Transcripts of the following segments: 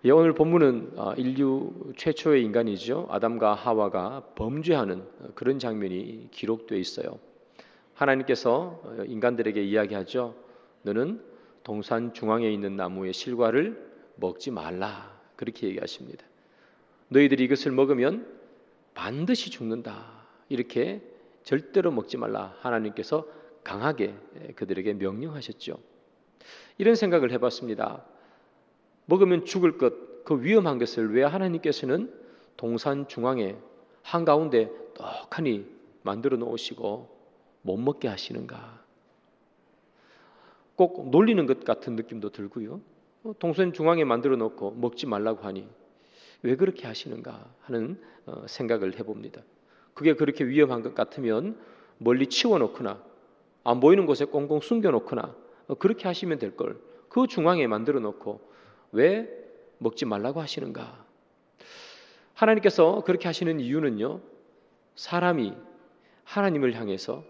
예, 오늘 본문은 인류 최초의 인간이죠. 아담과 하와가 범죄하는 그런 장면이 기록되어 있어요. 하나님께서 인간들에게 이야기하죠. 너는 동산 중앙에 있는 나무의 실과를 먹지 말라. 그렇게 얘기하십니다. 너희들이 이것을 먹으면 반드시 죽는다. 이렇게 절대로 먹지 말라. 하나님께서 강하게 그들에게 명령하셨죠. 이런 생각을 해봤습니다. 먹으면 죽을 것, 그 위험한 것을 왜 하나님께서는 동산 중앙에 한가운데 떡하니 만들어 놓으시고 못 먹게 하시는가? 꼭 놀리는 것 같은 느낌도 들고요. 동산 중앙에 만들어 놓고 먹지 말라고 하니 왜 그렇게 하시는가 하는 생각을 해봅니다. 그게 그렇게 위험한 것 같으면 멀리 치워놓거나 안 보이는 곳에 꽁꽁 숨겨놓거나 그렇게 하시면 될 걸 그 중앙에 만들어 놓고 왜 먹지 말라고 하시는가? 하나님께서 그렇게 하시는 이유는요, 사람이 하나님을 향해서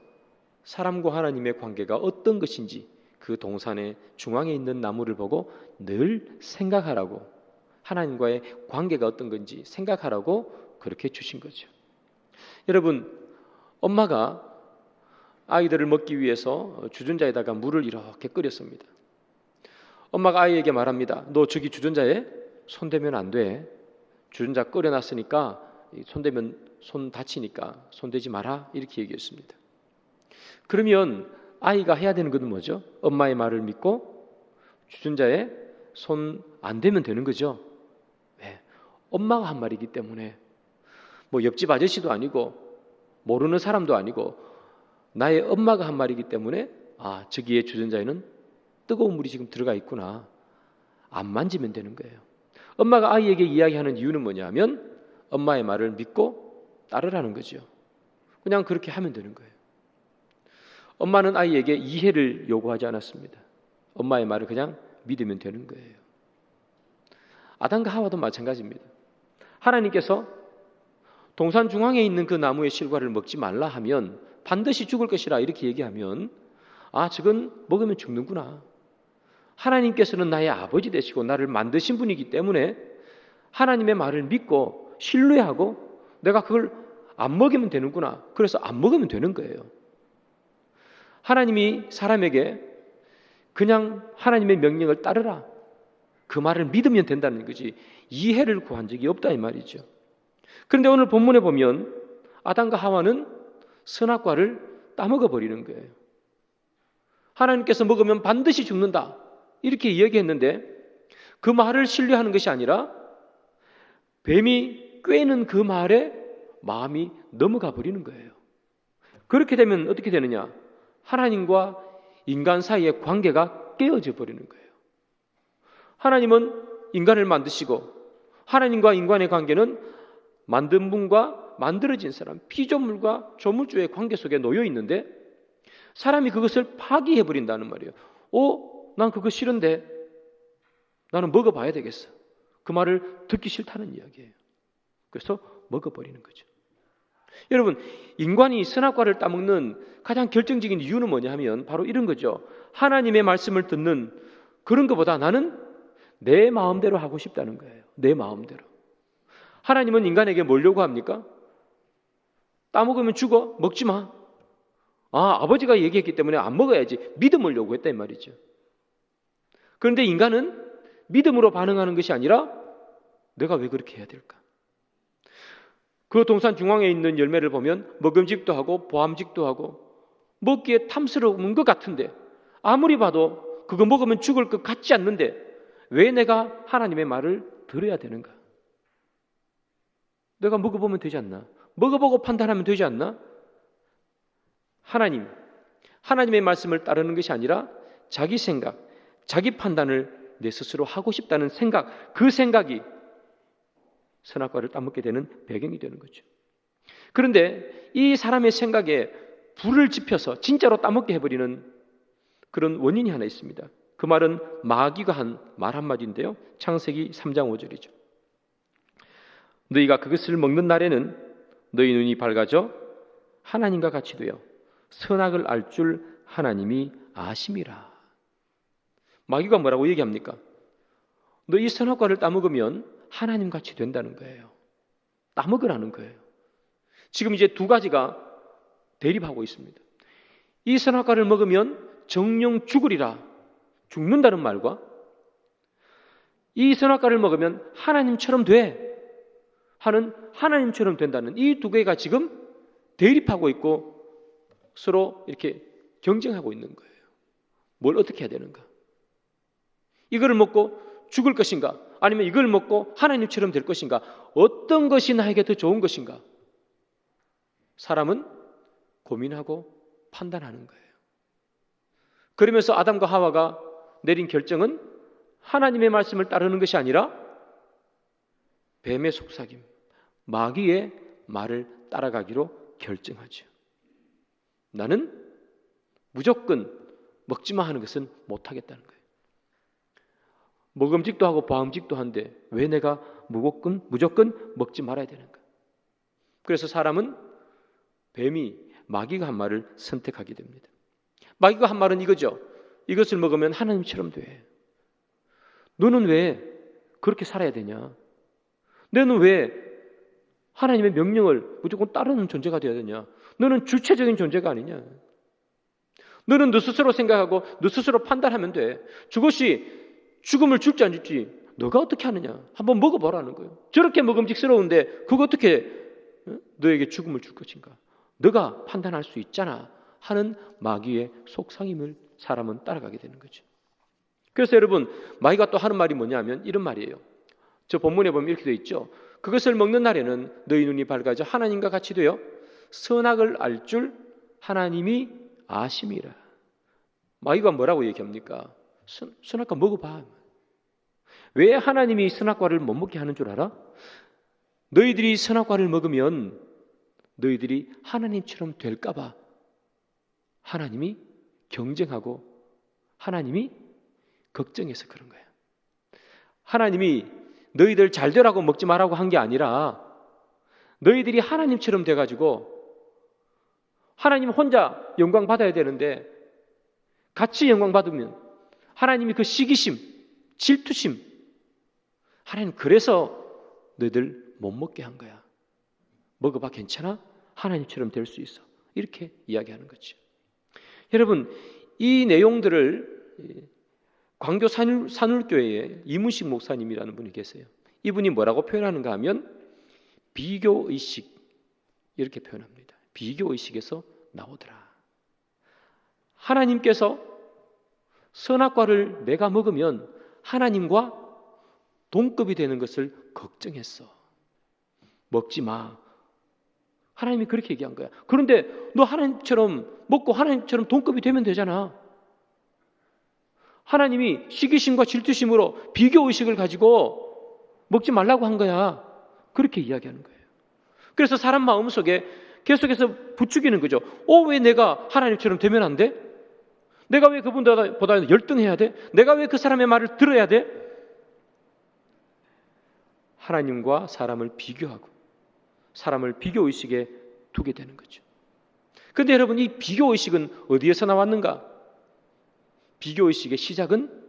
사람과 하나님의 관계가 어떤 것인지 그 동산의 중앙에 있는 나무를 보고 늘 생각하라고, 하나님과의 관계가 어떤 건지 생각하라고 그렇게 주신 거죠. 여러분, 엄마가 아이들을 먹기 위해서 주전자에다가 물을 이렇게 끓였습니다. 엄마가 아이에게 말합니다. 너 저기 주전자에 손대면 안 돼. 주전자 끓여놨으니까 손대면 손 다치니까 손대지 마라. 이렇게 얘기했습니다. 그러면 아이가 해야 되는 것은 뭐죠? 엄마의 말을 믿고 주전자에 손 안 대면 되는 거죠. 왜? 엄마가 한 말이기 때문에. 뭐 옆집 아저씨도 아니고 모르는 사람도 아니고 나의 엄마가 한 말이기 때문에 저기에 주전자에는 뜨거운 물이 지금 들어가 있구나. 안 만지면 되는 거예요. 엄마가 아이에게 이야기하는 이유는 뭐냐면 엄마의 말을 믿고 따르라는 거죠. 그냥 그렇게 하면 되는 거예요. 엄마는 아이에게 이해를 요구하지 않았습니다. 엄마의 말을 그냥 믿으면 되는 거예요. 아담과 하와도 마찬가지입니다. 하나님께서 동산 중앙에 있는 그 나무의 실과를 먹지 말라 하면 반드시 죽을 것이라 이렇게 얘기하면 저건 먹으면 죽는구나. 하나님께서는 나의 아버지 되시고 나를 만드신 분이기 때문에 하나님의 말을 믿고 신뢰하고 내가 그걸 안 먹이면 되는구나. 그래서 안 먹으면 되는 거예요. 하나님이 사람에게 그냥 하나님의 명령을 따르라. 그 말을 믿으면 된다는 거지 이해를 구한 적이 없다 이 말이죠. 그런데 오늘 본문에 보면 아담과 하와는 선악과를 따먹어 버리는 거예요. 하나님께서 먹으면 반드시 죽는다 이렇게 이야기했는데 그 말을 신뢰하는 것이 아니라 뱀이 꿰는 그 말에 마음이 넘어가 버리는 거예요. 그렇게 되면 어떻게 되느냐? 하나님과 인간 사이의 관계가 깨어져 버리는 거예요. 하나님은 인간을 만드시고 하나님과 인간의 관계는 만든 분과 만들어진 사람, 피조물과 조물주의 관계 속에 놓여 있는데 사람이 그것을 파기해 버린다는 말이에요. 난 그거 싫은데 나는 먹어봐야 되겠어. 그 말을 듣기 싫다는 이야기예요. 그래서 먹어버리는 거죠. 여러분, 인간이 선악과를 따먹는 가장 결정적인 이유는 뭐냐 하면 바로 이런 거죠. 하나님의 말씀을 듣는 그런 것보다 나는 내 마음대로 하고 싶다는 거예요. 내 마음대로. 하나님은 인간에게 뭘 요구합니까? 따먹으면 죽어. 먹지 마. 아버지가 얘기했기 때문에 안 먹어야지. 믿음을 요구했다 이 말이죠. 그런데 인간은 믿음으로 반응하는 것이 아니라 내가 왜 그렇게 해야 될까? 그 동산 중앙에 있는 열매를 보면 먹음직도 하고 보암직도 하고 먹기에 탐스러운 것 같은데 아무리 봐도 그거 먹으면 죽을 것 같지 않는데 왜 내가 하나님의 말을 들어야 되는가? 내가 먹어보면 되지 않나? 먹어보고 판단하면 되지 않나? 하나님의 말씀을 따르는 것이 아니라 자기 생각, 자기 판단을 내 스스로 하고 싶다는 생각, 그 생각이 선악과를 따먹게 되는 배경이 되는 거죠. 그런데 이 사람의 생각에 불을 지펴서 진짜로 따먹게 해버리는 그런 원인이 하나 있습니다. 그 말은 마귀가 한 말 한마디인데요. 창세기 3장 5절이죠. 너희가 그것을 먹는 날에는 너희 눈이 밝아져 하나님과 같이 되어 선악을 알 줄 하나님이 아심이라. 마귀가 뭐라고 얘기합니까? 너 이 선악과를 따먹으면 하나님같이 된다는 거예요. 따먹으라는 거예요. 지금 이제 두 가지가 대립하고 있습니다. 이 선악과를 먹으면 정령 죽으리라, 죽는다는 말과 이 선악과를 먹으면 하나님처럼 돼 하는 하나님처럼 된다는 이 두 개가 지금 대립하고 있고 서로 이렇게 경쟁하고 있는 거예요. 뭘 어떻게 해야 되는가? 이거를 먹고 죽을 것인가? 아니면 이걸 먹고 하나님처럼 될 것인가? 어떤 것이 나에게 더 좋은 것인가? 사람은 고민하고 판단하는 거예요. 그러면서 아담과 하와가 내린 결정은 하나님의 말씀을 따르는 것이 아니라 뱀의 속삭임, 마귀의 말을 따라가기로 결정하죠. 나는 무조건 먹지 마 하는 것은 못하겠다는 거예요. 먹음직도 하고 보암직도 한데 왜 내가 무조건 먹지 말아야 되는가? 그래서 사람은 뱀이 마귀가 한 말을 선택하게 됩니다. 마귀가 한 말은 이거죠. 이것을 먹으면 하나님처럼 돼. 너는 왜 그렇게 살아야 되냐? 너는 왜 하나님의 명령을 무조건 따르는 존재가 되어야 되냐? 너는 주체적인 존재가 아니냐? 너는 너 스스로 생각하고 너 스스로 판단하면 돼. 그것이 죽음을 줄지 안 줄지 너가 어떻게 하느냐? 한번 먹어보라는 거예요. 저렇게 먹음직스러운데 그거 어떻게 너에게 죽음을 줄 것인가? 너가 판단할 수 있잖아 하는 마귀의 속삭임을 사람은 따라가게 되는 거죠. 그래서 여러분, 마귀가 또 하는 말이 뭐냐면 이런 말이에요. 저 본문에 보면 이렇게 되어 있죠. 그것을 먹는 날에는 너희 눈이 밝아져 하나님과 같이 되어 선악을 알 줄 하나님이 아심이라. 마귀가 뭐라고 얘기합니까? 선악과 먹어봐. 왜 하나님이 선악과를 못 먹게 하는 줄 알아? 너희들이 선악과를 먹으면 너희들이 하나님처럼 될까 봐 하나님이 경쟁하고 하나님이 걱정해서 그런 거예요. 하나님이 너희들 잘 되라고 먹지 말라고 한 게 아니라 너희들이 하나님처럼 돼가지고 하나님 혼자 영광 받아야 되는데 같이 영광 받으면 하나님이 그 시기심, 질투심, 하나님 그래서 너희들 못 먹게 한 거야. 먹어봐, 괜찮아? 하나님처럼 될 수 있어. 이렇게 이야기하는 거죠. 여러분, 이 내용들을 광교 산울교회에 이문식 목사님이라는 분이 계세요. 이분이 뭐라고 표현하는가 하면 비교의식 이렇게 표현합니다. 비교의식에서 나오더라. 하나님께서 선악과를 내가 먹으면 하나님과 동급이 되는 것을 걱정했어. 먹지 마. 하나님이 그렇게 얘기한 거야. 그런데 너 하나님처럼 먹고 하나님처럼 동급이 되면 되잖아. 하나님이 시기심과 질투심으로 비교의식을 가지고 먹지 말라고 한 거야. 그렇게 이야기하는 거예요. 그래서 사람 마음속에 계속해서 부추기는 거죠. 왜 내가 하나님처럼 되면 안 돼? 내가 왜 그분보다 열등해야 돼? 내가 왜 그 사람의 말을 들어야 돼? 하나님과 사람을 비교하고 사람을 비교의식에 두게 되는 거죠. 그런데 여러분, 이 비교의식은 어디에서 나왔는가? 비교의식의 시작은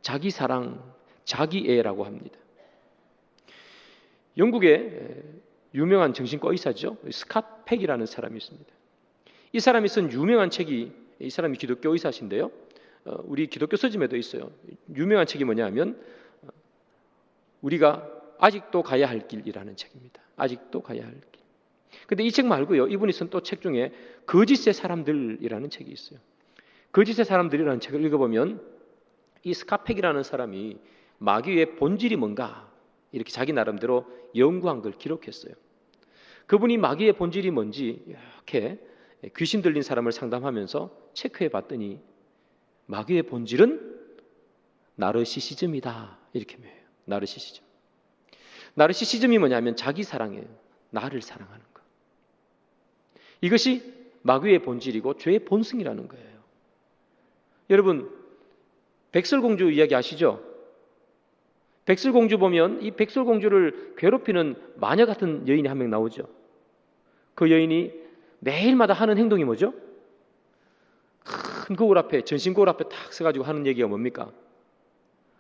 자기사랑, 자기애라고 합니다. 영국의 유명한 정신과 의사죠. 스캇 팩이라는 사람이 있습니다. 이 사람이 쓴 유명한 책이, 이 사람이 기독교 의사신데요. 우리 기독교 서점에도 있어요. 유명한 책이 뭐냐 하면 우리가 아직도 가야 할 길이라는 책입니다. 아직도 가야 할 길. 근데 이 책 말고요, 이분이 쓴 또 책 중에 거짓의 사람들이라는 책이 있어요. 거짓의 사람들이라는 책을 읽어보면 이 스캇팩이라는 사람이 마귀의 본질이 뭔가 이렇게 자기 나름대로 연구한 걸 기록했어요. 그분이 마귀의 본질이 뭔지 이렇게 귀신 들린 사람을 상담하면서 체크해 봤더니 마귀의 본질은 나르시시즘이다 이렇게 해요. 나르시시즘. 나르시시즘이 뭐냐면 자기 사랑이에요. 나를 사랑하는 것. 이것이 마귀의 본질이고 죄의 본성이라는 거예요. 여러분, 백설공주 이야기 아시죠? 백설공주 보면 이 백설공주를 괴롭히는 마녀 같은 여인이 한 명 나오죠. 그 여인이 매일마다 하는 행동이 뭐죠? 큰 거울 앞에, 전신 거울 앞에 탁 서가지고 하는 얘기가 뭡니까?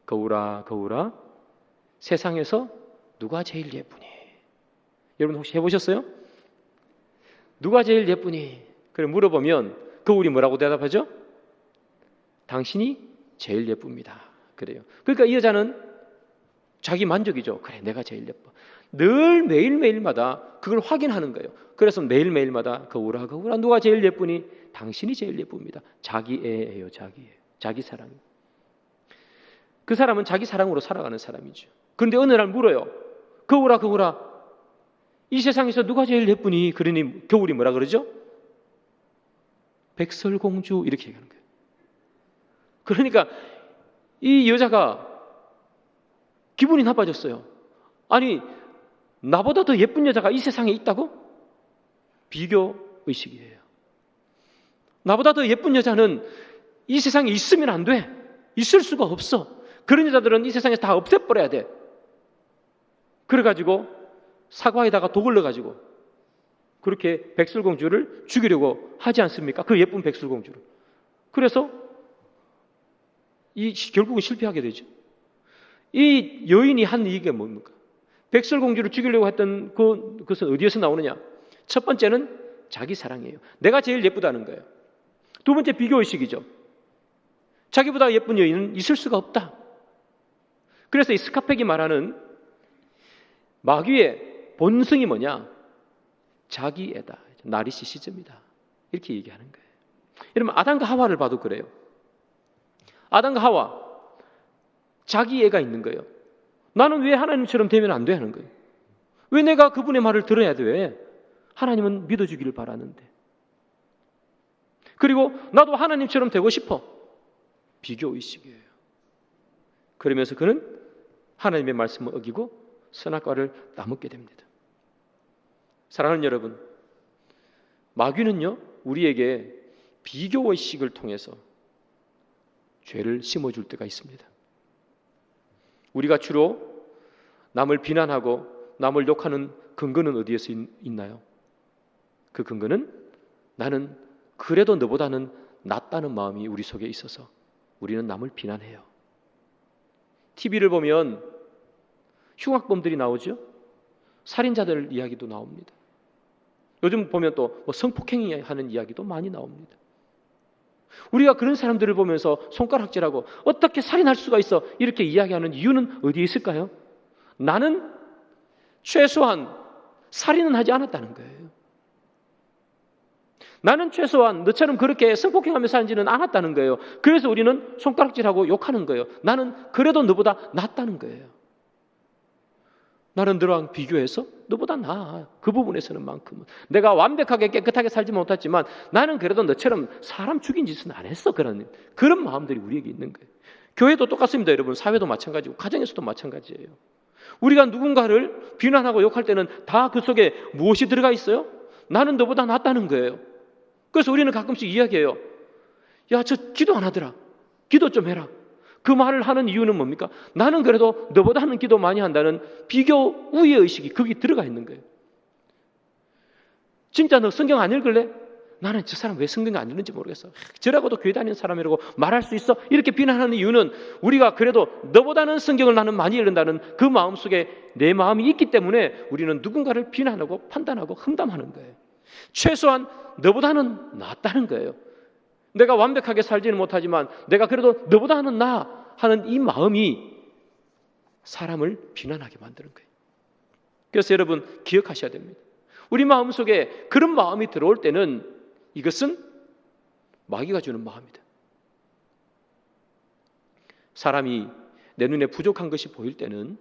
거울아, 거울아, 세상에서 누가 제일 예쁘니? 여러분 혹시 해보셨어요? 누가 제일 예쁘니? 그래 물어보면 거울이 뭐라고 대답하죠? 당신이 제일 예쁩니다. 그래요. 그러니까 이 여자는 자기 만족이죠. 그래, 내가 제일 예뻐. 늘 매일매일마다 그걸 확인하는 거예요. 그래서 매일매일마다 거울아 누가 제일 예쁘니? 당신이 제일 예쁩니다. 자기애예요. 자기 사랑. 그 사람은 자기 사랑으로 살아가는 사람이죠. 그런데 어느 날 물어요. 거울아 이 세상에서 누가 제일 예쁘니? 그러니 거울이 뭐라 그러죠? 백설공주 이렇게 얘기하는 거예요. 그러니까 이 여자가 기분이 나빠졌어요. 아니, 나보다 더 예쁜 여자가 이 세상에 있다고? 비교 의식이에요. 나보다 더 예쁜 여자는 이 세상에 있으면 안 돼. 있을 수가 없어. 그런 여자들은 이 세상에서 다 없애버려야 돼. 그래가지고 사과에다가 독을 넣어가지고 그렇게 백설공주를 죽이려고 하지 않습니까? 그 예쁜 백설공주를. 그래서 결국은 실패하게 되죠. 이 여인이 한 얘기가 뭡니까? 백설공주를 죽이려고 했던 그것은 어디에서 나오느냐? 첫 번째는 자기 사랑이에요. 내가 제일 예쁘다는 거예요. 두 번째 비교의식이죠. 자기보다 예쁜 여인은 있을 수가 없다. 그래서 이 스카펙이 말하는 마귀의 본성이 뭐냐? 자기애다. 나리시시즘이다. 이렇게 얘기하는 거예요. 여러분 아담과 하와를 봐도 그래요. 아담과 하와 자기애가 있는 거예요. 나는 왜 하나님처럼 되면 안 돼 하는 거예요. 왜 내가 그분의 말을 들어야 돼? 하나님은 믿어주기를 바라는데. 그리고 나도 하나님처럼 되고 싶어. 비교의식이에요. 그러면서 그는 하나님의 말씀을 어기고 선악과를 따먹게 됩니다. 사랑하는 여러분, 마귀는요 우리에게 비교의식을 통해서 죄를 심어줄 때가 있습니다. 우리가 주로 남을 비난하고 남을 욕하는 근거는 어디에서 있나요? 그 근거는 나는 그래도 너보다는 낫다는 마음이 우리 속에 있어서 우리는 남을 비난해요. TV를 보면 흉악범들이 나오죠. 살인자들 이야기도 나옵니다. 요즘 보면 또 성폭행하는 이야기도 많이 나옵니다. 우리가 그런 사람들을 보면서 손가락질하고 어떻게 살인할 수가 있어 이렇게 이야기하는 이유는 어디에 있을까요? 나는 최소한 살인은 하지 않았다는 거예요. 나는 최소한 너처럼 그렇게 성폭행하며 살지는 않았다는 거예요. 그래서 우리는 손가락질하고 욕하는 거예요. 나는 그래도 너보다 낫다는 거예요. 나는 너랑 비교해서 너보다 나아. 그 부분에서는 만큼은. 내가 완벽하게 깨끗하게 살지 못했지만 나는 그래도 너처럼 사람 죽인 짓은 안 했어. 그런 마음들이 우리에게 있는 거예요. 교회도 똑같습니다. 여러분. 사회도 마찬가지고 가정에서도 마찬가지예요. 우리가 누군가를 비난하고 욕할 때는 다 그 속에 무엇이 들어가 있어요? 나는 너보다 낫다는 거예요. 그래서 우리는 가끔씩 이야기해요. 야, 저 기도 안 하더라. 기도 좀 해라. 그 말을 하는 이유는 뭡니까? 나는 그래도 너보다 하는 기도 많이 한다는 비교 우위의식이 거기 들어가 있는 거예요. 진짜 너 성경 안 읽을래? 나는 저 사람 왜 성경 안 읽는지 모르겠어. 저라고도 교회 다니는 사람이라고 말할 수 있어? 이렇게 비난하는 이유는 우리가 그래도 너보다는 성경을 나는 많이 읽는다는 그 마음속에 내 마음이 있기 때문에 우리는 누군가를 비난하고 판단하고 험담하는 거예요. 최소한 너보다는 낫다는 거예요. 내가 완벽하게 살지는 못하지만 내가 그래도 너보다는 나 하는 이 마음이 사람을 비난하게 만드는 거예요. 그래서 여러분 기억하셔야 됩니다. 우리 마음속에 그런 마음이 들어올 때는 이것은 마귀가 주는 마음이다. 사람이 내 눈에 부족한 것이 보일 때는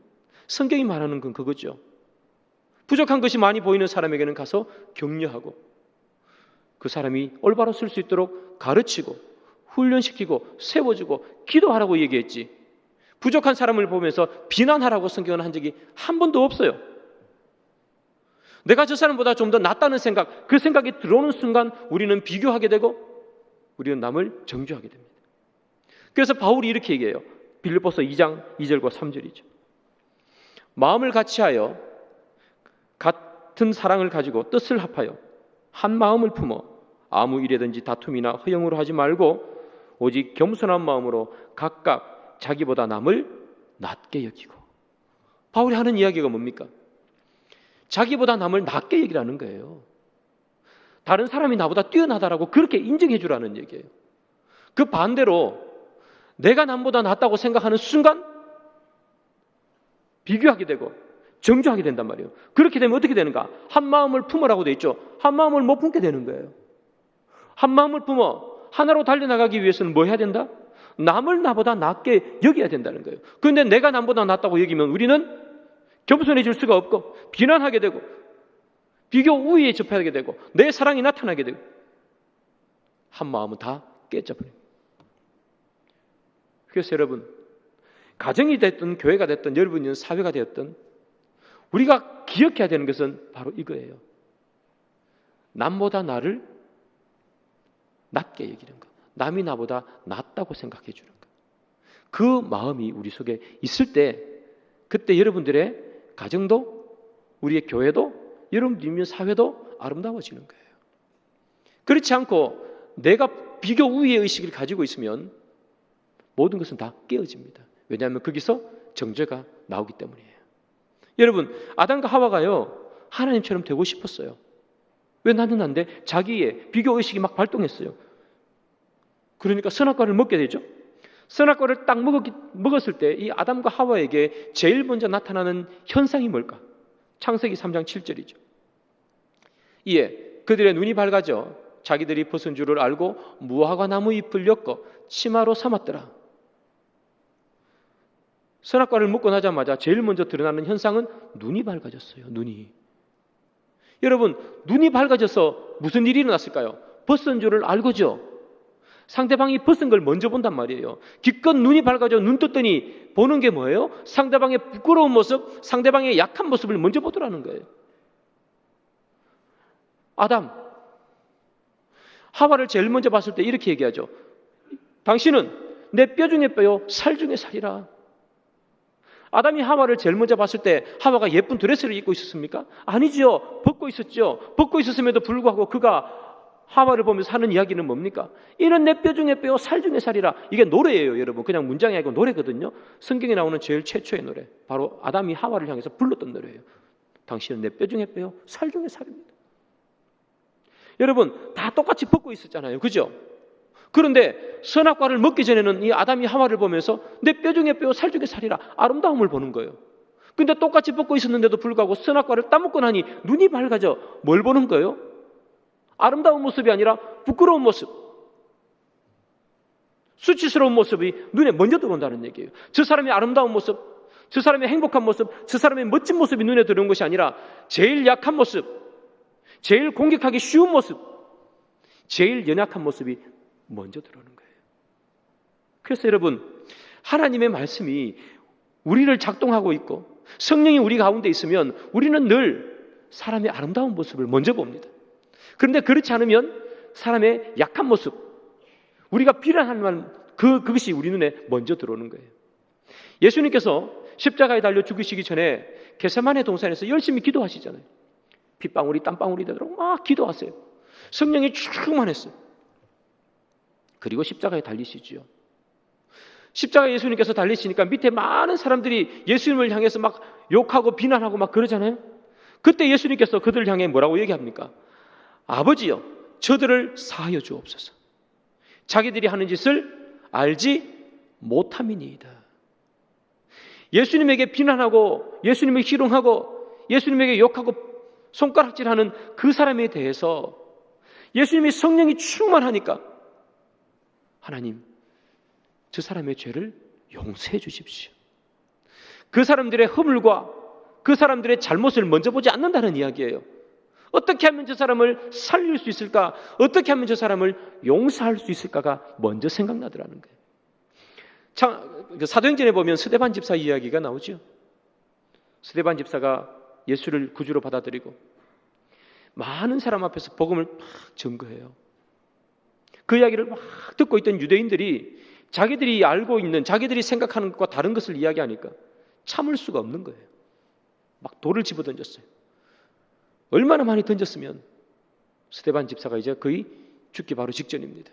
성경이 말하는 건 그거죠. 부족한 것이 많이 보이는 사람에게는 가서 격려하고 그 사람이 올바로 쓸 수 있도록 가르치고 훈련시키고 세워주고 기도하라고 얘기했지, 부족한 사람을 보면서 비난하라고 성경은 한 적이 한 번도 없어요. 내가 저 사람보다 좀 더 낫다는 생각, 그 생각이 들어오는 순간 우리는 비교하게 되고 우리는 남을 정죄하게 됩니다. 그래서 바울이 이렇게 얘기해요. 빌립보서 2장 2절과 3절이죠. 마음을 같이하여 같은 사랑을 가지고 뜻을 합하여 한 마음을 품어 아무 일에든지 다툼이나 허영으로 하지 말고 오직 겸손한 마음으로 각각 자기보다 남을 낮게 여기고. 바울이 하는 이야기가 뭡니까? 자기보다 남을 낮게 여기라는 거예요. 다른 사람이 나보다 뛰어나다라고 그렇게 인정해 주라는 얘기예요. 그 반대로 내가 남보다 낫다고 생각하는 순간 비교하게 되고 정죄하게 된단 말이에요. 그렇게 되면 어떻게 되는가? 한 마음을 품으라고 돼 있죠. 한 마음을 못 품게 되는 거예요. 한 마음을 품어 하나로 달려나가기 위해서는 뭐 해야 된다? 남을 나보다 낫게 여겨야 된다는 거예요. 그런데 내가 남보다 낫다고 여기면 우리는 겸손해질 수가 없고 비난하게 되고 비교 우위에 접하게 되고 내 사랑이 나타나게 되고 한 마음은 다 깨져버려요. 그래서 여러분, 가정이 됐든 교회가 됐든 여러분이 사회가 되었든 우리가 기억해야 되는 것은 바로 이거예요. 남보다 나를 낮게 여기는 것, 남이 나보다 낫다고 생각해 주는 것. 그 마음이 우리 속에 있을 때 그때 여러분들의 가정도 우리의 교회도 여러분들 있는 사회도 아름다워지는 거예요. 그렇지 않고 내가 비교 우위의 의식을 가지고 있으면 모든 것은 다 깨어집니다. 왜냐하면 거기서 정죄가 나오기 때문이에요. 여러분, 아담과 하와가요 하나님처럼 되고 싶었어요. 왜 나는 안 돼? 자기의 비교 의식이 막 발동했어요. 그러니까 선악과를 먹게 되죠. 선악과를 딱 먹었을 때 이 아담과 하와에게 제일 먼저 나타나는 현상이 뭘까? 창세기 3장 7절이죠. 이에 그들의 눈이 밝아져 자기들이 벗은 줄을 알고 무화과 나무 잎을 엮어 치마로 삼았더라. 선악과를 먹고 나자마자 제일 먼저 드러나는 현상은 눈이 밝아졌어요. 눈이. 여러분, 눈이 밝아져서 무슨 일이 일어났을까요? 벗은 줄을 알고죠. 상대방이 벗은 걸 먼저 본단 말이에요. 기껏 눈이 밝아져 눈 떴더니 보는 게 뭐예요? 상대방의 부끄러운 모습, 상대방의 약한 모습을 먼저 보더라는 거예요. 아담, 하와를 제일 먼저 봤을 때 이렇게 얘기하죠. 당신은 내 뼈 중에 뼈요, 살 중에 살이라. 아담이 하와를 제일 먼저 봤을 때 하와가 예쁜 드레스를 입고 있었습니까? 아니죠. 벗고 있었죠. 벗고 있었음에도 불구하고 그가 하와를 보면서 하는 이야기는 뭡니까? 이는 내 뼈 중에 뼈요, 살 중에 살이라. 이게 노래예요, 여러분. 그냥 문장이 아니고 노래거든요. 성경에 나오는 제일 최초의 노래. 바로 아담이 하와를 향해서 불렀던 노래예요. 당신은 내 뼈 중에 뼈요, 살 중에 살입니다. 여러분, 다 똑같이 벗고 있었잖아요. 그죠? 그런데 선악과를 먹기 전에는 이 아담이 하와를 보면서 내 뼈 중에 뼈요, 살 중에 살이라. 아름다움을 보는 거예요. 근데 똑같이 벗고 있었는데도 불구하고 선악과를 따먹고 나니 눈이 밝아져 뭘 보는 거예요? 아름다운 모습이 아니라 부끄러운 모습, 수치스러운 모습이 눈에 먼저 들어온다는 얘기예요. 저 사람의 아름다운 모습, 저 사람의 행복한 모습, 저 사람의 멋진 모습이 눈에 들어오는 것이 아니라 제일 약한 모습, 제일 공격하기 쉬운 모습, 제일 연약한 모습이 먼저 들어오는 거예요. 그래서 여러분, 하나님의 말씀이 우리를 작동하고 있고 성령이 우리 가운데 있으면 우리는 늘 사람의 아름다운 모습을 먼저 봅니다. 그런데 그렇지 않으면 사람의 약한 모습, 우리가 비난하는 그것이 우리 눈에 먼저 들어오는 거예요. 예수님께서 십자가에 달려 죽으시기 전에 겟세마네 동산에서 열심히 기도하시잖아요. 핏방울이 땀방울이 되도록 막 기도하세요. 성령이 충만했어요. 그리고 십자가에 달리시죠. 십자가에 예수님께서 달리시니까 밑에 많은 사람들이 예수님을 향해서 막 욕하고 비난하고 막 그러잖아요. 그때 예수님께서 그들을 향해 뭐라고 얘기합니까? 아버지여, 저들을 사하여 주옵소서. 자기들이 하는 짓을 알지 못함이니이다. 예수님에게 비난하고 예수님을 희롱하고 예수님에게 욕하고 손가락질하는 그 사람에 대해서 예수님이 성령이 충만하니까 하나님, 저 사람의 죄를 용서해 주십시오. 그 사람들의 허물과 그 사람들의 잘못을 먼저 보지 않는다는 이야기예요. 어떻게 하면 저 사람을 살릴 수 있을까? 어떻게 하면 저 사람을 용서할 수 있을까가 먼저 생각나더라는 거예요. 사도행전에 보면 스데반 집사 이야기가 나오죠. 스데반 집사가 예수를 구주로 받아들이고 많은 사람 앞에서 복음을 막 증거해요. 그 이야기를 막 듣고 있던 유대인들이 자기들이 알고 있는, 자기들이 생각하는 것과 다른 것을 이야기하니까 참을 수가 없는 거예요. 막 돌을 집어던졌어요. 얼마나 많이 던졌으면 스데반 집사가 이제 거의 죽기 바로 직전입니다.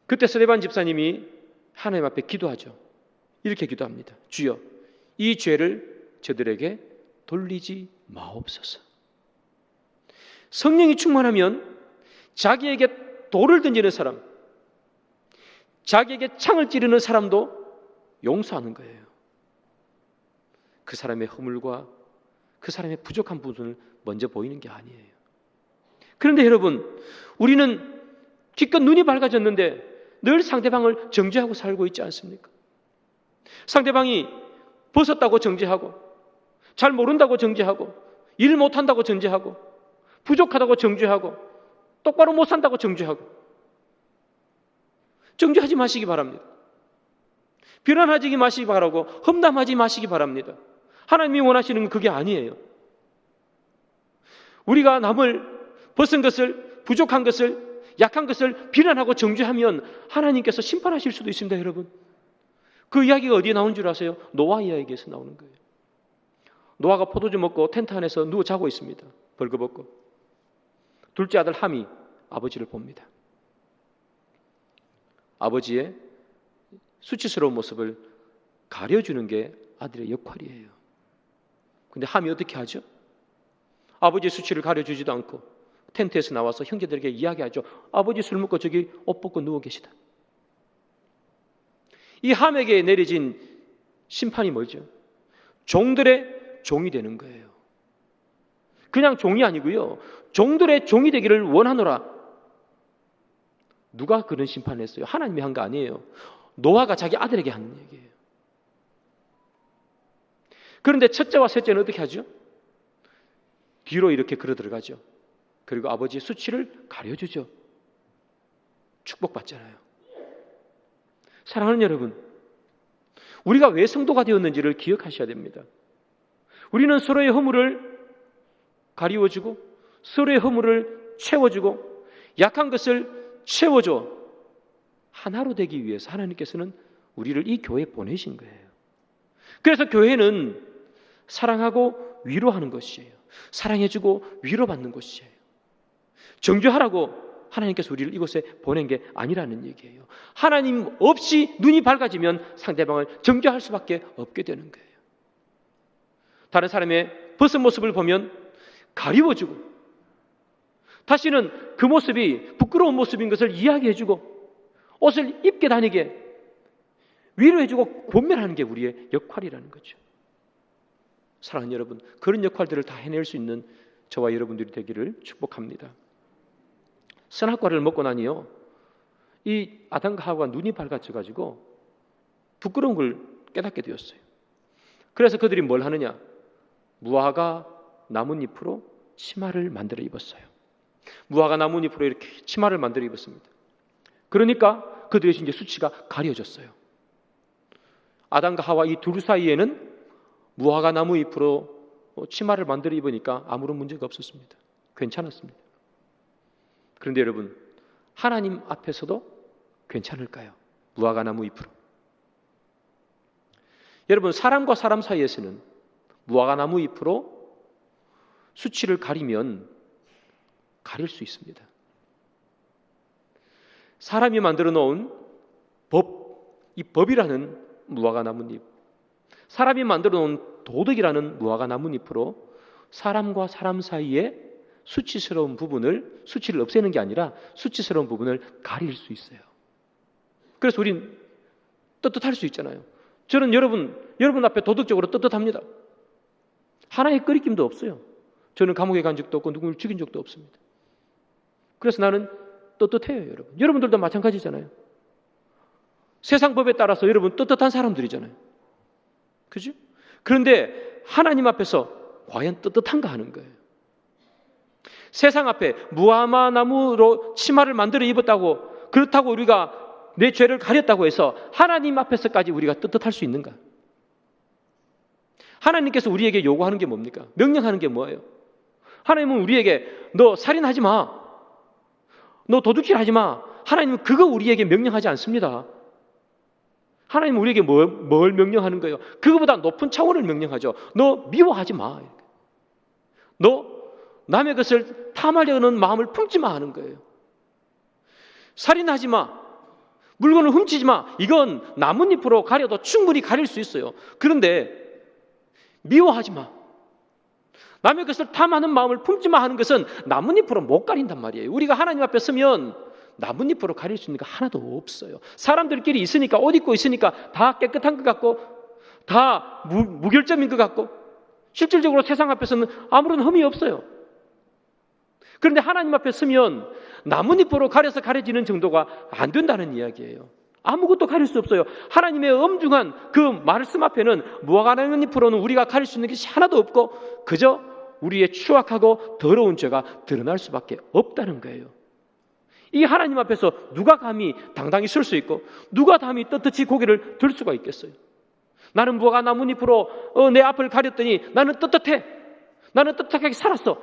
그때 스데반 집사님이 하나님 앞에 기도하죠. 이렇게 기도합니다. 주여, 이 죄를 저들에게 돌리지 마옵소서. 성령이 충만하면 자기에게 돌을 던지는 사람, 자기에게 창을 찌르는 사람도 용서하는 거예요. 그 사람의 허물과 그 사람의 부족한 부분을 먼저 보이는 게 아니에요. 그런데 여러분, 우리는 기껏 눈이 밝아졌는데 늘 상대방을 정죄하고 살고 있지 않습니까? 상대방이 벗었다고 정죄하고, 잘 모른다고 정죄하고, 일 못한다고 정죄하고, 부족하다고 정죄하고, 똑바로 못 산다고 정죄하고. 정죄하지 마시기 바랍니다. 비난하지 마시기 바라고, 험담하지 마시기 바랍니다. 하나님이 원하시는 건 그게 아니에요. 우리가 남을 벗은 것을, 부족한 것을, 약한 것을 비난하고 정죄하면 하나님께서 심판하실 수도 있습니다, 여러분. 그 이야기가 어디에 나오는 줄 아세요? 노아 이야기에서 나오는 거예요. 노아가 포도주 먹고 텐트 안에서 누워 자고 있습니다. 벌거벗고. 둘째 아들 함이 아버지를 봅니다. 아버지의 수치스러운 모습을 가려주는 게 아들의 역할이에요. 근데 함이 어떻게 하죠? 아버지의 수치를 가려주지도 않고 텐트에서 나와서 형제들에게 이야기하죠. 아버지 술 먹고 저기 옷 벗고 누워 계시다. 이 함에게 내려진 심판이 뭐죠? 종들의 종이 되는 거예요. 그냥 종이 아니고요, 종들의 종이 되기를 원하노라. 누가 그런 심판을 했어요? 하나님이 한 거 아니에요. 노아가 자기 아들에게 하는 얘기예요. 그런데 첫째와 셋째는 어떻게 하죠? 뒤로 이렇게 걸어 들어가죠. 그리고 아버지의 수치를 가려주죠. 축복받잖아요. 사랑하는 여러분, 우리가 왜 성도가 되었는지를 기억하셔야 됩니다. 우리는 서로의 허물을 가리워주고, 서로의 허물을 채워주고, 약한 것을 채워줘 하나로 되기 위해서 하나님께서는 우리를 이 교회에 보내신 거예요. 그래서 교회는 사랑하고 위로하는 것이에요. 사랑해주고 위로받는 곳이에요. 정죄하라고 하나님께서 우리를 이곳에 보낸 게 아니라는 얘기예요. 하나님 없이 눈이 밝아지면 상대방을 정죄할 수밖에 없게 되는 거예요. 다른 사람의 벗은 모습을 보면 가리워주고, 다시는 그 모습이 부끄러운 모습인 것을 이야기해주고, 옷을 입게 다니게 위로해주고 권면하는 게 우리의 역할이라는 거죠. 사랑하는 여러분, 그런 역할들을 다 해낼 수 있는 저와 여러분들이 되기를 축복합니다. 선악과를 먹고 나니요, 이 아담과 하와가 눈이 밝아져가지고 부끄러운 걸 깨닫게 되었어요. 그래서 그들이 뭘 하느냐? 무화과 나뭇잎으로 치마를 만들어 입었어요. 무화과 나뭇잎으로 이렇게 치마를 만들어 입었습니다. 그러니까 그들의 이제 수치가 가려졌어요. 아담과 하와 이 둘 사이에는 무화과 나무 잎으로 치마를 만들어 입으니까 아무런 문제가 없었습니다. 괜찮았습니다. 그런데 여러분, 하나님 앞에서도 괜찮을까요? 무화과 나무 잎으로. 여러분, 사람과 사람 사이에서는 무화과 나무 잎으로 수치를 가리면 가릴 수 있습니다. 사람이 만들어 놓은 법, 이 법이라는 무화과 나뭇잎, 사람이 만들어 놓은 도덕이라는 무화과 나뭇잎으로 사람과 사람 사이에 수치스러운 부분을, 수치를 없애는 게 아니라 수치스러운 부분을 가릴 수 있어요. 그래서 우린 떳떳할 수 있잖아요. 저는 여러분 앞에 도덕적으로 떳떳합니다. 하나의 끄리낌도 없어요. 저는 감옥에 간 적도 없고 누구를 죽인 적도 없습니다. 그래서 나는 떳떳해요, 여러분. 여러분들도 마찬가지잖아요. 세상 법에 따라서 여러분 떳떳한 사람들이잖아요. 그죠? 그런데 하나님 앞에서 과연 떳떳한가 하는 거예요. 세상 앞에 무화과 나무로 치마를 만들어 입었다고, 그렇다고 우리가 내 죄를 가렸다고 해서 하나님 앞에서까지 우리가 떳떳할 수 있는가? 하나님께서 우리에게 요구하는 게 뭡니까? 명령하는 게 뭐예요? 하나님은 우리에게 너 살인하지 마, 너 도둑질 하지 마. 하나님은 그거 우리에게 명령하지 않습니다. 하나님은 우리에게 뭘 명령하는 거예요? 그거보다 높은 차원을 명령하죠. 너 미워하지 마. 너 남의 것을 탐하려는 마음을 품지 마 하는 거예요. 살인하지 마. 물건을 훔치지 마. 이건 나뭇잎으로 가려도 충분히 가릴 수 있어요. 그런데 미워하지 마. 남의 것을 탐하는 마음을 품지 마 하는 것은 나뭇잎으로 못 가린단 말이에요. 우리가 하나님 앞에 서면 나뭇잎으로 가릴 수 있는 거 하나도 없어요. 사람들끼리 있으니까, 옷 입고 있으니까 다 깨끗한 것 같고 다 무결점인 것 같고 실질적으로 세상 앞에서는 아무런 흠이 없어요. 그런데 하나님 앞에 서면 나뭇잎으로 가려서 가려지는 정도가 안 된다는 이야기예요. 아무것도 가릴 수 없어요. 하나님의 엄중한 그 말씀 앞에는 무화과 나뭇잎으로는 우리가 가릴 수 있는 것이 하나도 없고 그저 우리의 추악하고 더러운 죄가 드러날 수밖에 없다는 거예요. 이 하나님 앞에서 누가 감히 당당히 설 수 있고 누가 감히 떳떳이 고개를 들 수가 있겠어요? 나는 무화과 나뭇잎으로 내 앞을 가렸더니 나는 떳떳해. 나는 떳떳하게 살았어.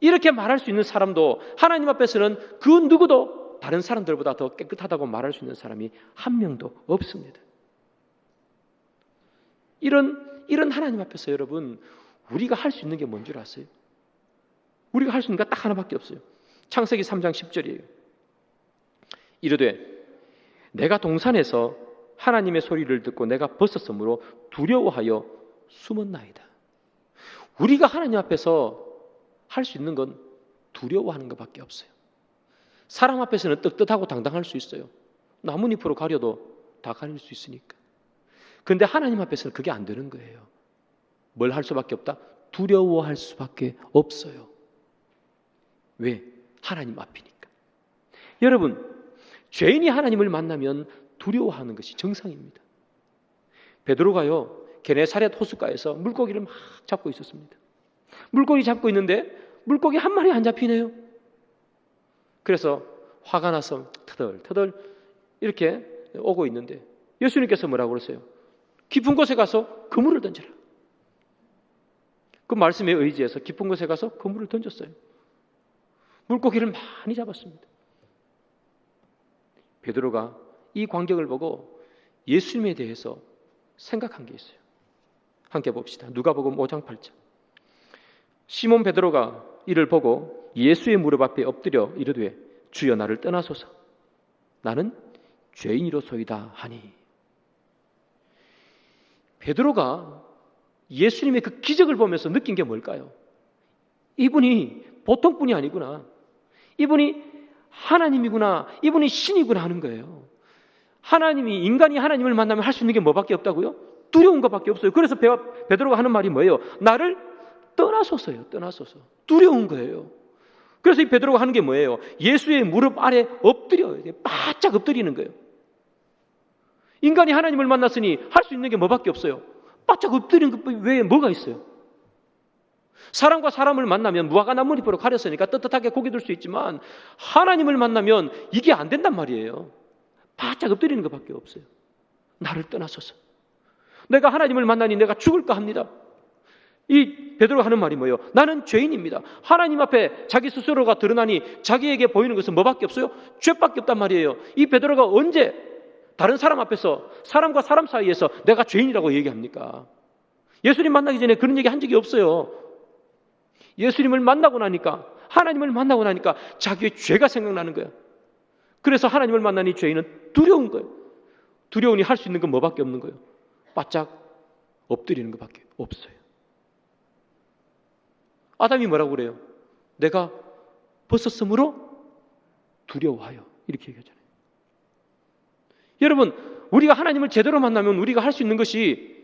이렇게 말할 수 있는 사람도 하나님 앞에서는 그 누구도 다른 사람들보다 더 깨끗하다고 말할 수 있는 사람이 한 명도 없습니다. 이런 하나님 앞에서 여러분 우리가 할 수 있는 게 뭔 줄 아세요? 우리가 할 수 있는 게 딱 하나밖에 없어요. 창세기 3장 10절이에요. 이르되 내가 동산에서 하나님의 소리를 듣고 내가 벗었으므로 두려워하여 숨었나이다. 우리가 하나님 앞에서 할 수 있는 건 두려워하는 것밖에 없어요. 사람 앞에서는 떳떳하고 당당할 수 있어요. 나뭇잎으로 가려도 다 가릴 수 있으니까. 그런데 하나님 앞에서는 그게 안 되는 거예요. 뭘 할 수밖에 없다? 두려워할 수밖에 없어요. 왜? 하나님 앞이니까. 여러분, 죄인이 하나님을 만나면 두려워하는 것이 정상입니다. 베드로가요, 게네사렛 호숫가에서 물고기를 막 잡고 있었습니다. 물고기 잡고 있는데 물고기 한 마리 안 잡히네요. 그래서 화가 나서 터덜터덜 이렇게 오고 있는데 예수님께서 뭐라고 그러세요? 깊은 곳에 가서 그물을 던져라. 그 말씀에 의지해서 깊은 곳에 가서 그물을 던졌어요. 물고기를 많이 잡았습니다. 베드로가 이 광경을 보고 예수님에 대해서 생각한 게 있어요. 함께 봅시다. 누가복음 5장 8절. 시몬 베드로가 이를 보고 예수의 무릎 앞에 엎드려 이르되 주여 나를 떠나소서 나는 죄인이로소이다 하니. 베드로가 예수님의 그 기적을 보면서 느낀 게 뭘까요? 이분이 보통 분이 아니구나. 이분이 하나님이구나. 이분이 신이구나 하는 거예요. 인간이 하나님을 만나면 할 수 있는 게 뭐밖에 없다고요? 두려운 것밖에 없어요. 그래서 베드로가 하는 말이 뭐예요? 나를 떠나소서요. 떠나소서. 두려운 거예요. 그래서 이 베드로가 하는 게 뭐예요? 예수의 무릎 아래 엎드려요. 바짝 엎드리는 거예요. 인간이 하나님을 만났으니 할 수 있는 게 뭐밖에 없어요? 바짝 엎드리는 것 외에 뭐가 있어요? 사람과 사람을 만나면 무화과 나뭇잎으로 가렸으니까 떳떳하게 고개 들 수 있지만 하나님을 만나면 이게 안 된단 말이에요. 바짝 엎드리는 것밖에 없어요. 나를 떠나소서. 내가 하나님을 만나니 내가 죽을까 합니다. 이 베드로가 하는 말이 뭐예요? 나는 죄인입니다. 하나님 앞에 자기 스스로가 드러나니 자기에게 보이는 것은 뭐밖에 없어요? 죄밖에 없단 말이에요. 이 베드로가 언제 다른 사람 앞에서 사람과 사람 사이에서 내가 죄인이라고 얘기합니까? 예수님 만나기 전에 그런 얘기 한 적이 없어요. 예수님을 만나고 나니까, 하나님을 만나고 나니까 자기의 죄가 생각나는 거예요. 그래서 하나님을 만나니 죄인은 두려운 거예요. 두려우니 할 수 있는 건 뭐밖에 없는 거예요? 바짝 엎드리는 것밖에 없어요. 아담이 뭐라고 그래요? 내가 벗었으므로 두려워하여. 이렇게 얘기하잖아요. 여러분, 우리가 하나님을 제대로 만나면 우리가 할 수 있는 것이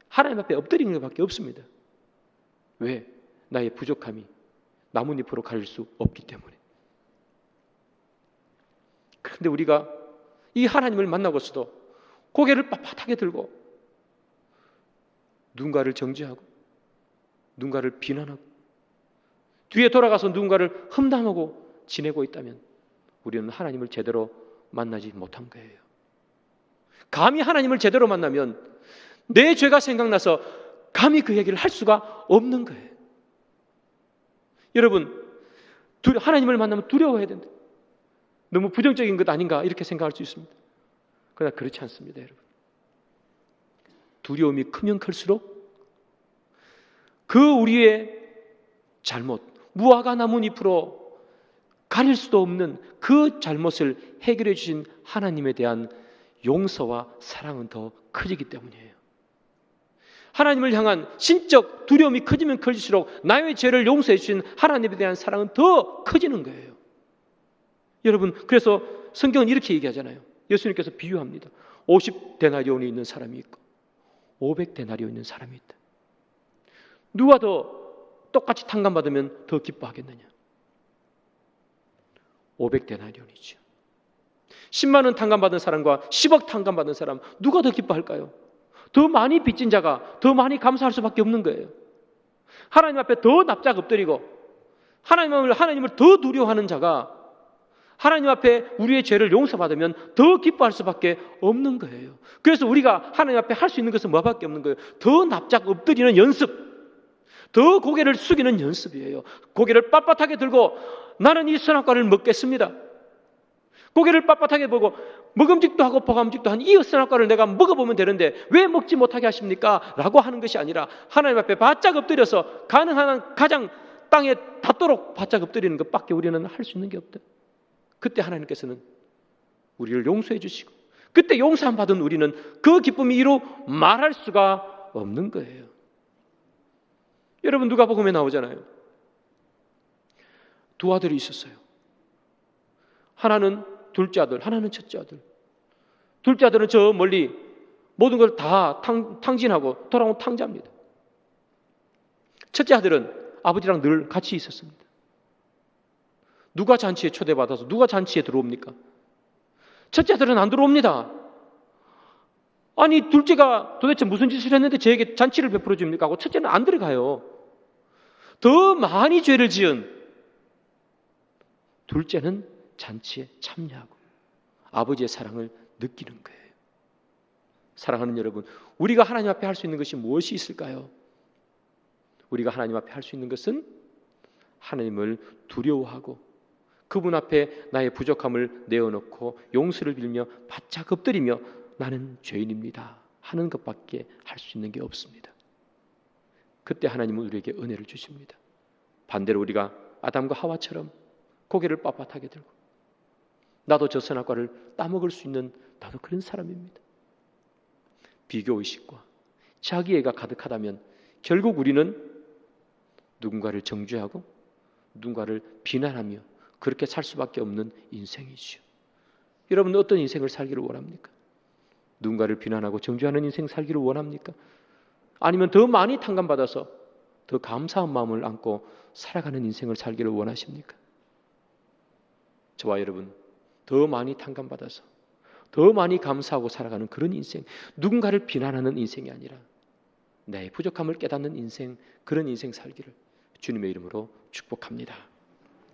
하나님 앞에 엎드리는 것밖에 없습니다. 왜? 나의 부족함이 나뭇잎으로 가릴 수 없기 때문에. 그런데 우리가 이 하나님을 만나고서도 고개를 빳빳하게 들고 누군가를 정죄하고 누군가를 비난하고 뒤에 돌아가서 누군가를 험담하고 지내고 있다면 우리는 하나님을 제대로 만나지 못한 거예요. 감히 하나님을 제대로 만나면 내 죄가 생각나서 감히 그 얘기를 할 수가 없는 거예요. 여러분, 하나님을 만나면 두려워해야 된다. 너무 부정적인 것 아닌가 이렇게 생각할 수 있습니다. 그러나 그렇지 않습니다, 여러분. 두려움이 크면 클수록 그 우리의 잘못, 무화과 나뭇잎으로 가릴 수도 없는 그 잘못을 해결해 주신 하나님에 대한 용서와 사랑은 더 커지기 때문이에요. 하나님을 향한 신적 두려움이 커지면 커질수록 나의 죄를 용서해 주신 하나님에 대한 사랑은 더 커지는 거예요. 여러분, 그래서 성경은 이렇게 얘기하잖아요. 예수님께서 비유합니다. 50데나리온이 있는 사람이 있고 500데나리온 있는 사람이 있다. 누가 더 똑같이 탕감받으면 더 기뻐하겠느냐? 500데나리온이죠. 10만 원 탕감받은 사람과 10억 탕감받은 사람, 누가 더 기뻐할까요? 더 많이 빚진 자가 더 많이 감사할 수밖에 없는 거예요. 하나님 앞에 더 납작 엎드리고 하나님을 더 두려워하는 자가 하나님 앞에 우리의 죄를 용서받으면 더 기뻐할 수밖에 없는 거예요. 그래서 우리가 하나님 앞에 할 수 있는 것은 뭐밖에 없는 거예요? 더 납작 엎드리는 연습, 더 고개를 숙이는 연습이에요. 고개를 빳빳하게 들고 나는 이 선악과를 먹겠습니다. 고개를 빳빳하게 보고 먹음직도 하고 보감직도 한 이 선악과를 내가 먹어보면 되는데 왜 먹지 못하게 하십니까? 라고 하는 것이 아니라 하나님 앞에 바짝 엎드려서 가능한 한 가장 땅에 닿도록 바짝 엎드리는 것밖에 우리는 할 수 있는 게 없다. 그때 하나님께서는 우리를 용서해 주시고 그때 용서함 받은 우리는 그 기쁨이 이루 말할 수가 없는 거예요. 여러분, 누가복음에 나오잖아요. 두 아들이 있었어요. 하나는 둘째 아들, 하나는 첫째 아들. 둘째 아들은 저 멀리 모든 걸 다 탕진하고 돌아온 탕자입니다. 첫째 아들은 아버지랑 늘 같이 있었습니다. 누가 잔치에 초대받아서 누가 잔치에 들어옵니까? 첫째 아들은 안 들어옵니다. 아니, 둘째가 도대체 무슨 짓을 했는데 저에게 잔치를 베풀어 줍니까? 하고 첫째는 안 들어가요. 더 많이 죄를 지은 둘째는 잔치에 참여하고 아버지의 사랑을 느끼는 거예요. 사랑하는 여러분, 우리가 하나님 앞에 할 수 있는 것이 무엇이 있을까요? 우리가 하나님 앞에 할 수 있는 것은 하나님을 두려워하고 그분 앞에 나의 부족함을 내어놓고 용서를 빌며 바짝 엎드리며 나는 죄인입니다 하는 것밖에 할 수 있는 게 없습니다. 그때 하나님은 우리에게 은혜를 주십니다. 반대로 우리가 아담과 하와처럼 고개를 빳빳하게 들고 나도 저 선악과를 따먹을 수 있는 나도 그런 사람입니다. 비교의식과 자기애가 가득하다면 결국 우리는 누군가를 정죄하고 누군가를 비난하며 그렇게 살 수밖에 없는 인생이죠. 여러분, 어떤 인생을 살기를 원합니까? 누군가를 비난하고 정죄하는 인생 살기를 원합니까? 아니면 더 많이 탕감받아서 더 감사한 마음을 안고 살아가는 인생을 살기를 원하십니까? 저와 여러분, 더 많이 탕감받아서 더 많이 감사하고 살아가는 그런 인생, 누군가를 비난하는 인생이 아니라 내 부족함을 깨닫는 인생, 그런 인생 살기를 주님의 이름으로 축복합니다.